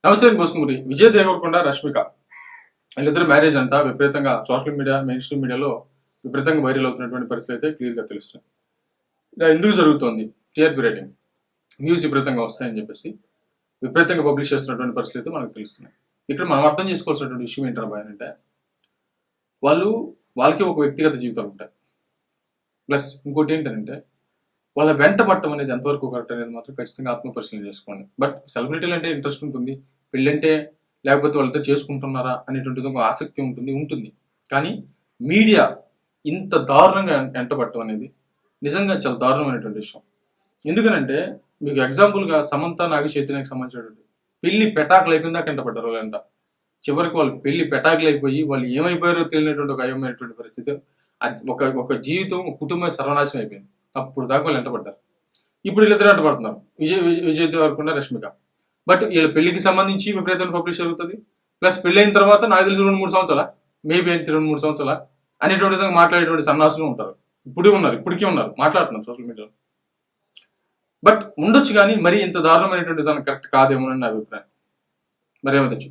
నమస్తే బోసుకుమరి. విజయ్ దేవరకొండ, రష్మిక వీళ్ళిద్దరు మ్యారేజ్ అంట విపరీతంగా సోషల్ మీడియా, మెయిన్ స్ట్రీమ్ మీడియాలో విపరీతంగా వైరల్ అవుతున్నటువంటి పరిస్థితి అయితే క్లియర్ గా తెలుస్తుంది. ఇలా ఎందుకు జరుగుతోంది? టీఆర్పీ రేటింగ్, వ్యూస్ విపరీతంగా వస్తాయని చెప్పేసి విపరీతంగా పబ్లిష్ చేస్తున్నటువంటి పరిస్థితి అయితే మనకు తెలుస్తున్నాయి. ఇక్కడ మనం అర్థం చేసుకోవాల్సినటువంటి విషయం ఏంటంటే అంటే వాళ్ళకి ఒక వ్యక్తిగత జీవితాలు ఉంటాయి. ప్లస్ ఇంకోటి ఏంటంటే వాళ్ళ వెంట పట్టడం అనేది ఎంతవరకు కరెక్ట్ అనేది మాత్రం ఖచ్చితంగా ఆత్మపరిశీలన చేసుకోండి. బట్ సెలబ్రిటీలు అంటే ఇంట్రెస్ట్ ఉంటుంది, పెళ్ళంటే లేకపోతే వాళ్ళతో చేసుకుంటున్నారా అనేటువంటిది ఒక ఆసక్తి ఉంటుంది. కానీ మీడియా ఇంత దారుణంగా వెంటపడటం అనేది నిజంగా చాలా దారుణమైనటువంటి విషయం. ఎందుకనంటే మీకు ఎగ్జాంపుల్గా సమంత నాగ చైతన్యకి సంబంధించినటువంటి పెళ్లి పెటాకులు అయిపోయిందాక వెంటపడ్డారు వాళ్ళంట. చివరికి వాళ్ళు పెళ్లి పెటాకులు అయిపోయి వాళ్ళు ఏమైపోయారో తెలియనటువంటి ఒక అయోమైనటువంటి పరిస్థితి. ఒక జీవితం, కుటుంబం సర్వనాశనం అయిపోయింది. అప్పుడు దాకా వాళ్ళు వెంటపడ్డారు. ఇప్పుడు వీళ్ళిద్దరు వెంటపడుతున్నారు, విజయ్ దేవరకొండ, రష్మిక. బట్ వీళ్ళ పెళ్లికి సంబంధించి విపరీతమైన పబ్లిష్ జరుగుతుంది. ప్లస్ పెళ్లి అయిన తర్వాత నాకు తెలిసి 2-3 సంవత్సరాల, మేబీ 2-3 సంవత్సరాల అనేటువంటి విధంగా మాట్లాడేటువంటి సన్నాసులు ఉంటారు. ఇప్పటికీ ఉన్నారు, మాట్లాడుతున్నారు సోషల్ మీడియాలో. బట్ ఉండొచ్చు కానీ మరి ఇంత దారుణమైనటువంటి దానికి కరెక్ట్ కాదేమోనని నా అభిప్రాయం. మరేమొచ్చు.